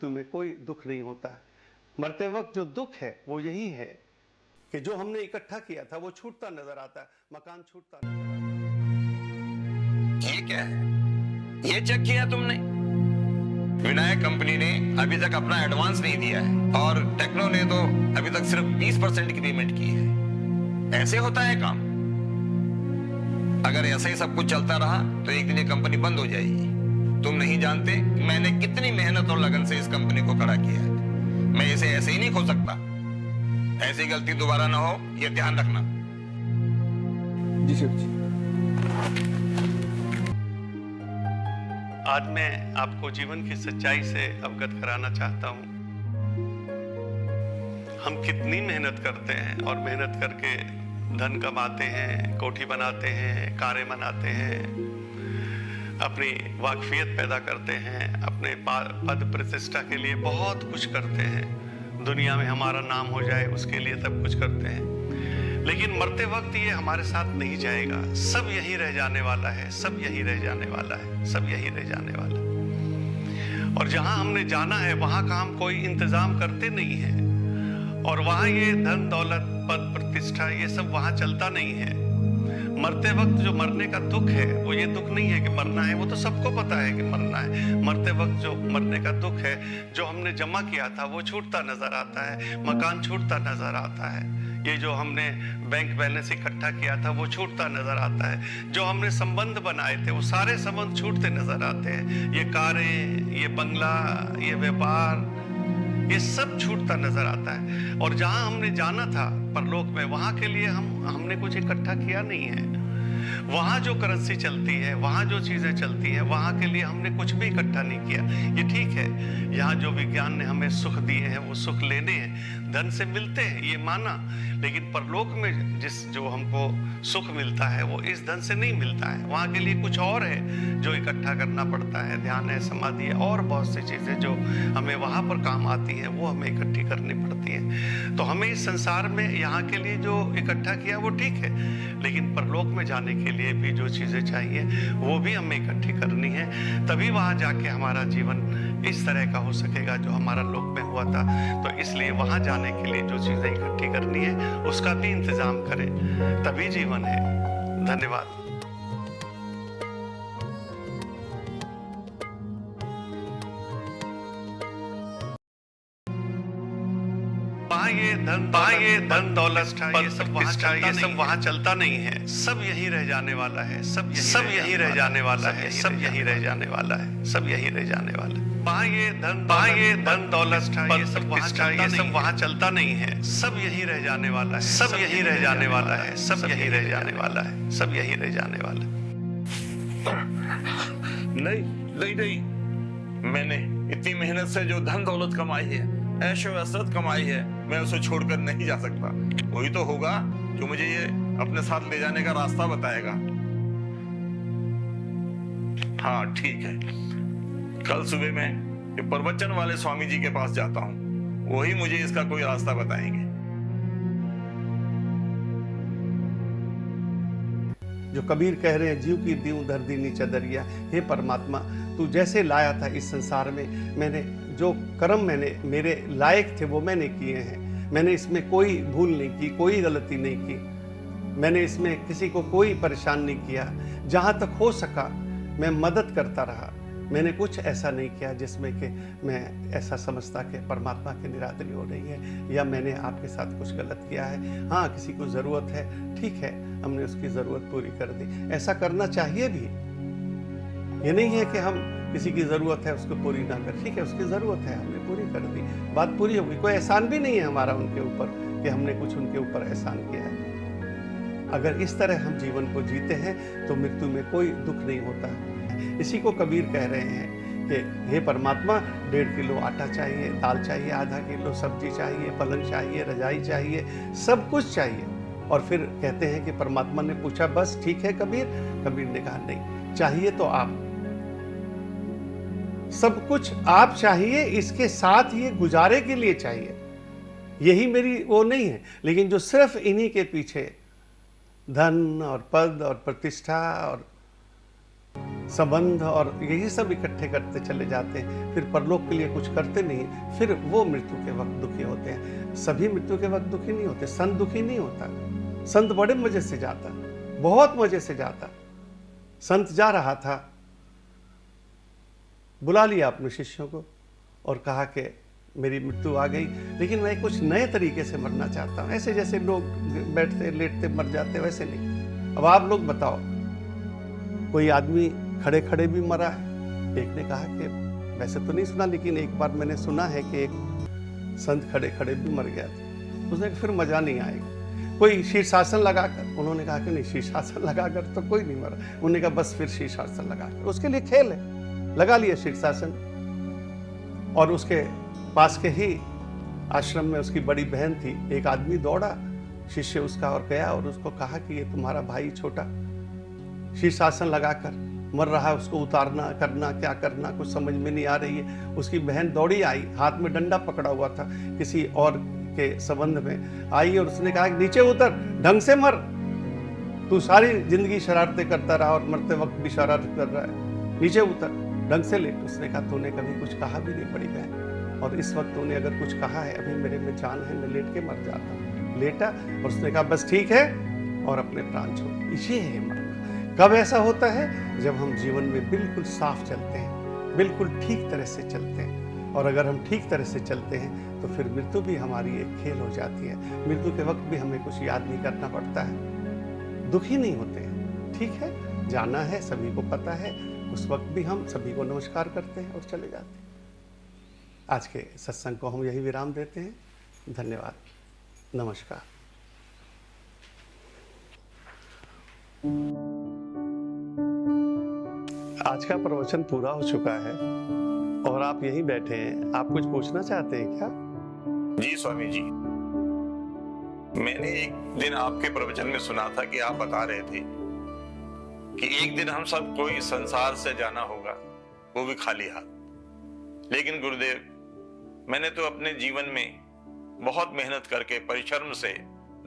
मृत्यु में कोई दुख नहीं होता। मरते वक्त जो दुख है वो यही है कि जो हमने इकट्ठा किया था वो छूटता नजर आता है, मकान छूटता नजर आता है। ये क्या है? ये चेक किया तुमने? विनायक कंपनी ने अभी तक अपना एडवांस नहीं दिया है और टेक्नो ने तो अभी तक सिर्फ 20% की पेमेंट की है। ऐसे होता है काम? अगर ऐसे ही सब कुछ चलता रहा तो एक दिन ये कंपनी बंद हो जाएगी। तुम नहीं जानते मैंने कितनी मेहनत और लगन से इस कंपनी को खड़ा किया है। मैं इसे ऐसे ही नहीं खो सकता। ऐसी गलती दोबारा ना हो, ये ध्यान रखना। जी सर जी। आज मैं आपको जीवन की सच्चाई से अवगत कराना चाहता हूं। हम कितनी मेहनत करते हैं और मेहनत करके धन कमाते हैं, कोठी बनाते हैं, कारें बनाते हैं, अपनी वाकफियत पैदा करते हैं, अपने पद प्रतिष्ठा के लिए बहुत कुछ करते हैं, दुनिया में हमारा नाम हो जाए उसके लिए सब कुछ करते हैं। लेकिन मरते वक्त ये हमारे साथ नहीं जाएगा। सब यही रह जाने वाला है, सब यही रह जाने वाला है, सब यही रह जाने वाला है। और जहां हमने जाना है वहां का हम कोई इंतजाम करते नहीं है और वहां ये धन दौलत पद प्रतिष्ठा ये सब वहां चलता नहीं है। मरते वक्त जो मरने का दुख है वो ये दुख नहीं है कि मरना है, वो तो सबको पता है कि मरना है। मरते वक्त जो मरने का दुख है, जो हमने जमा किया था वो छूटता नजर आता है, मकान छूटता नजर आता है, ये जो हमने बैंक बैलेंस इकट्ठा किया था वो छूटता नजर आता है, जो हमने संबंध बनाए थे वो सारे संबंध छूटते नजर आते हैं। ये कारें, ये बंगला, ये व्यापार, ये सब छूटता नजर आता है। और जहां हमने जाना था परलोक में, वहां के लिए हमने कुछ इकट्ठा किया नहीं है। वहां जो करेंसी चलती है, वहां जो चीजें चलती हैं, वहां के लिए हमने कुछ भी इकट्ठा नहीं किया। ये ठीक है, यहाँ जो विज्ञान ने हमें सुख दिए हैं वो सुख लेने हैं, धन से मिलते हैं, ये माना। लेकिन परलोक में जो हमको सुख मिलता है वो इस धन से नहीं मिलता है। वहां के लिए कुछ और है जो इकट्ठा करना पड़ता है। ध्यान है, समाधि है और बहुत सी चीजें जो हमें वहां पर काम आती हैं वो हमें इकट्ठी करनी पड़ती हैं। तो हमें इस संसार में यहाँ के लिए जो इकट्ठा किया वो ठीक है, लेकिन परलोक में जाने के लिए भी जो चीजें चाहिए वो भी हमें इकट्ठी करनी है। तभी वहां जाके हमारा जीवन इस तरह का हो सकेगा जो हमारा लोक में हुआ था। तो इसलिए वहां जाने के लिए जो चीजें इकट्ठी करनी है उसका भी इंतजाम करें, तभी जीवन है। धन्यवाद। ये धन दौलत ये सब वहां चलता नहीं है। सब यही रह जाने वाला है, सब यही रह जाने वाला है, सब यही रह जाने वाला है, सब यही रह जाने वाला है। ये धन दौलत ये सब वहां चलता नहीं है। सब यही रह जाने वाला है, सब यही रह जाने वाला है, सब यही रह जाने वाला है, सब यही रह जाने वाला है। नहीं नहीं नहीं, मैंने इतनी मेहनत से जो धन दौलत कमाई है, ऐशो असरत कमाई है, मैं उसे छोड़कर नहीं जा सकता। वही तो होगा जो मुझे ये अपने साथ ले जाने का रास्ता बताएगा। हाँ ठीक है, कल सुबह मैं ये प्रवचन वाले स्वामी जी के पास जाता हूँ, वही मुझे इसका कोई रास्ता बताएंगे। जो कबीर कह रहे हैं, जीव की दीव धर दीनी चदरिया। हे परमात्मा, तू जैसे लाया था इस संसार में, मैंने जो कर्म मेरे लायक थे वो मैंने किए हैं। मैंने इसमें कोई भूल नहीं की, कोई गलती नहीं की। मैंने इसमें किसी को कोई परेशान नहीं किया। जहाँ तक हो सका मैं मदद करता रहा। मैंने कुछ ऐसा नहीं किया जिसमें कि मैं ऐसा समझता कि परमात्मा की निरादरी हो रही है या मैंने आपके साथ कुछ गलत किया है। हाँ, किसी को ज़रूरत है, ठीक है, हमने उसकी ज़रूरत पूरी कर दी। ऐसा करना चाहिए भी। ये नहीं है कि हम किसी की ज़रूरत है उसको पूरी ना कर, ठीक है, उसकी ज़रूरत है, हमने पूरी कर दी, बात पूरी होगी। कोई एहसान भी नहीं है हमारा उनके ऊपर कि हमने कुछ उनके ऊपर एहसान किया है। अगर इस तरह हम जीवन को जीते हैं तो मृत्यु में कोई दुख नहीं होता। इसी को कबीर कह रहे हैं कि हे परमात्मा, 1.5 किलो आटा चाहिए, दाल चाहिए, आधा किलो सब्जी चाहिए, पलंग चाहिए, रजाई चाहिए, सब कुछ चाहिए। और फिर कहते हैं कि परमात्मा ने पूछा, बस ठीक है कबीर? कबीर ने कहा नहीं, चाहिए तो आप, सब कुछ आप चाहिए, इसके साथ ये गुजारे के लिए चाहिए। यही मेरी वो नहीं है। लेकिन जो सिर्फ इन्हीं के पीछे धन और पद और प्रतिष्ठा और संबंध और यही सब इकट्ठे करते चले जाते हैं, फिर परलोक के लिए कुछ करते नहीं, फिर वो मृत्यु के वक्त दुखी होते हैं। सभी मृत्यु के वक्त दुखी नहीं होते। संत दुखी नहीं होता, संत बड़े मजे से जाता, बहुत मजे से जाता। संत जा रहा था, बुला लिया अपने शिष्यों को और कहा कि मेरी मृत्यु आ गई, लेकिन मैं कुछ नए तरीके से मरना चाहता हूँ। ऐसे जैसे लोग बैठते लेटते मर जाते वैसे नहीं। अब आप लोग बताओ, कोई आदमी खड़े खड़े भी मरा है? एक ने कहा कि वैसे तो नहीं सुना, लेकिन एक बार मैंने सुना है कि एक संत खड़े खड़े भी मर गया था। उसने कहा फिर मजा नहीं आएगा। कोई शीर्षासन लगाकर, उन्होंने कहा कि नहीं, शीर्षासन लगाकर तो कोई नहीं मरा। उन्होंने कहा बस फिर शीर्षासन लगाकर, उसके लिए खेल है, लगा लिया शीर्षासन। और उसके पास के ही आश्रम में उसकी बड़ी बहन थी, एक आदमी दौड़ा, शिष्य उसका, और गया और उसको कहा कि ये तुम्हारा भाई छोटा शीर्षासन लगाकर मर रहा है, उसको उतारना करना क्या करना कुछ समझ में नहीं आ रही है। उसकी बहन दौड़ी आई, हाथ में डंडा पकड़ा हुआ था, किसी और के संबंध में आई, और उसने कहा नीचे उतर, ढंग से मर, तू सारी जिंदगी शरारतें करता रहा और मरते वक्त भी शरारत कर रहा है, नीचे उतर, ढंग से लेट। उसने कहा तूने कभी कुछ कहा भी नहीं बड़ी बहन, और इस वक्त तूने अगर कुछ कहा है, अभी मेरे में जान है, मैं लेट के मर जाता हूँ। लेटा और उसने कहा बस ठीक है, और अपने प्राण छोड़। ये है मरना। कब ऐसा होता है? जब हम जीवन में बिल्कुल साफ चलते हैं, बिल्कुल ठीक तरह से चलते हैं। और अगर हम ठीक तरह से चलते हैं तो फिर मृत्यु भी हमारी एक खेल हो जाती है। मृत्यु के वक्त भी हमें कुछ याद नहीं करना पड़ता है, दुखी नहीं होते हैं। ठीक है, जाना है, सभी को पता है, उस वक्त भी हम सभी को नमस्कार करते हैं और चले जाते हैं। आज के सत्संग को हम यही विराम देते हैं। धन्यवाद, नमस्कार। आज का प्रवचन पूरा हो चुका है और आप यहीं बैठे हैं। आप कुछ पूछना चाहते हैं क्या? जी स्वामी जी, मैंने एक दिन आपके प्रवचन में सुना था कि आप बता रहे थे कि एक दिन हम सब कोई संसार से जाना होगा, वो भी खाली हाथ। लेकिन गुरुदेव, मैंने तो अपने जीवन में बहुत मेहनत करके परिश्रम से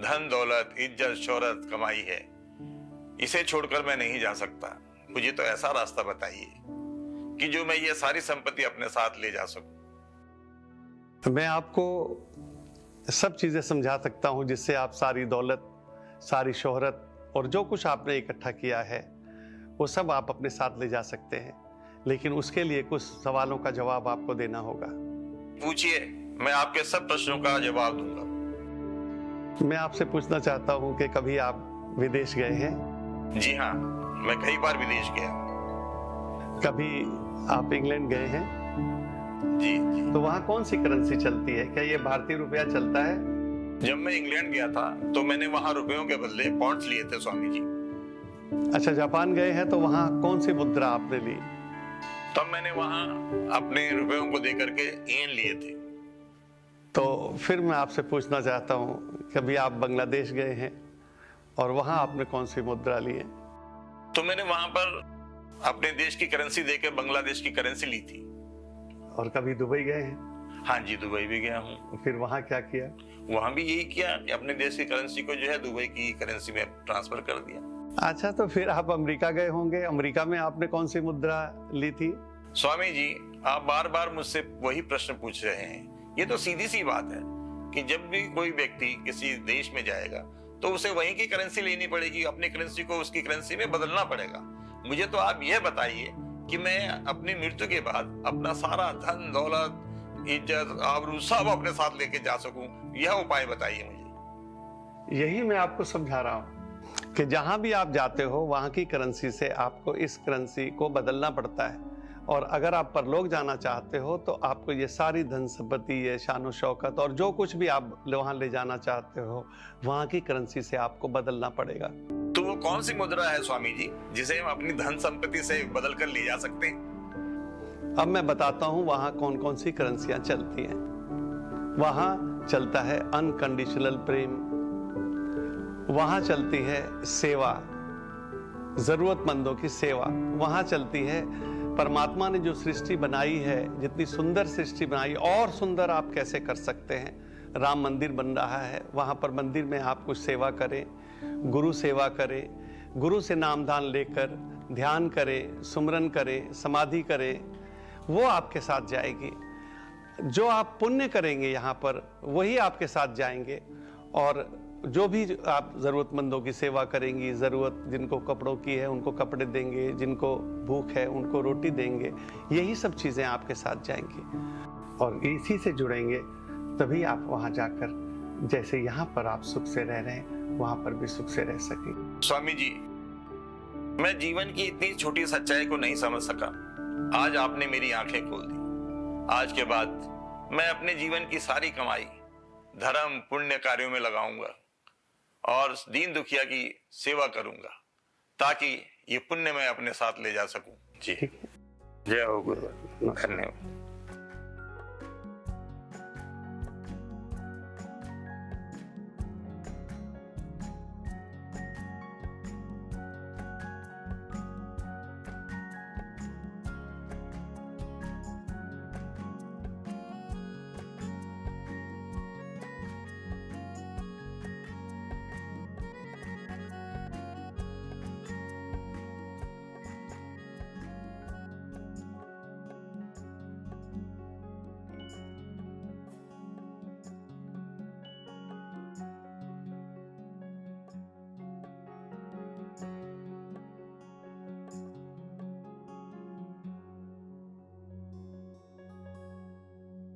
धन दौलत इज्जत शोहरत कमाई है, इसे छोड़कर मैं नहीं जा सकता। मुझे तो ऐसा रास्ता बताइए कि जो मैं ये सारी संपत्ति अपने साथ ले जा सकूं। तो मैं आपको सब चीजें समझा सकता हूं जिससे आप सारी दौलत, सारी शोहरत और जो कुछ आपने इकट्ठा किया है वो सब आप अपने साथ ले जा सकते हैं। लेकिन उसके लिए कुछ सवालों का जवाब आपको देना होगा। पूछिए, मैं आपके सब प्रश्नों का जवाब दूंगा। मैं आपसे पूछना चाहता हूं कि कभी आप विदेश गए हैं? जी हाँ, मैं कई बार विदेश गया। कभी आप इंग्लैंड गए हैं? जी जी। तो वहाँ कौन सी करेंसी चलती है? क्या ये भारतीय रुपया चलता है? जब मैं इंग्लैंड गया था तो मैंने वहाँ रुपयों के बदले पॉन्ड्स लिए थे स्वामी जी। अच्छा, जापान गए हैं तो वहाँ कौन सी मुद्रा आपने ली? तब मैंने वहाँ अपने रुपयों को दे करके येन लिए थे। तो फिर मैं आपसे पूछना चाहता हूँ, कभी आप बांग्लादेश गए हैं और वहाँ आपने कौन सी मुद्रा ली है? तो मैंने वहाँ पर अपने देश की करेंसी देकर बांग्लादेश की करेंसी ली थी। और कभी दुबई गए हैं? हाँ जी, दुबई भी गया हूँ। फिर वहाँ क्या किया? वहाँ भी यही किया कि अपने देश की करेंसी को जो है दुबई की करेंसी में ट्रांसफर कर दिया। अच्छा, तो फिर आप अमेरिका गए होंगे। अमेरिका में आपने कौन सी मुद्रा ली थी? स्वामी जी, आप बार बार मुझसे वही प्रश्न पूछ रहे हैं। ये तो सीधी सी बात है कि जब भी कोई व्यक्ति किसी देश में जाएगा तो उसे वहीं की करेंसी लेनी पड़ेगी, अपनी करेंसी को उसकी करेंसी में बदलना पड़ेगा। मुझे तो आप यह बताइए कि मैं अपनी मृत्यु के बाद अपना सारा धन दौलत इज्जत आबरू सब अपने साथ लेके जा सकूं, यह उपाय बताइए मुझे। यही मैं आपको समझा रहा हूँ कि जहां भी आप जाते हो वहां की करेंसी से आपको इस करेंसी को बदलना पड़ता है। और अगर आप परलोक जाना चाहते हो तो आपको ये सारी धन संपत्ति, ये शानो शौकत और जो कुछ भी आप वहां ले जाना चाहते हो वहां की करेंसी से आपको बदलना पड़ेगा। तो वो कौन सी मुद्रा है स्वामी जी जिसे हम अपनी धन संपत्ति से बदल कर ले जा सकते हैं? अब मैं बताता हूं वहां कौन कौन सी करेंसियां चलती हैं। वहां चलता है अनकंडीशनल प्रेम, वहां चलती है सेवा, जरूरतमंदों की सेवा, वहां चलती है परमात्मा ने जो सृष्टि बनाई है, जितनी सुंदर सृष्टि बनाई और सुंदर आप कैसे कर सकते हैं। राम मंदिर बन रहा है, वहां पर मंदिर में आप कुछ सेवा करें, गुरु सेवा करें, गुरु से नामदान लेकर ध्यान करें, सुमरन करें, समाधि करें, वो आपके साथ जाएगी। जो आप पुण्य करेंगे यहाँ पर वही आपके साथ जाएंगे। और जो भी आप ज़रूरतमंदों की सेवा करेंगी, ज़रूरत जिनको कपड़ों की है उनको कपड़े देंगे, जिनको भूख है उनको रोटी देंगे, यही सब चीज़ें आपके साथ जाएंगी। और इसी से जुड़ेंगे तभी आप वहाँ जाकर जैसे यहाँ पर आप सुख से रह रहे हैं वहाँ पर भी सुख से रह सकेंगे। स्वामी जी, मैं जीवन की इतनी छोटी सच्चाई को नहीं समझ सका। आज आपने मेरी आंखें खोल दी। आज के बाद मैं अपने जीवन की सारी कमाई धर्म पुण्य कार्यों में लगाऊंगा और दीन दुखिया की सेवा करूंगा, ताकि ये पुण्य मैं अपने साथ ले जा सकूं। जी, जय हो गुरु, धन्यवाद।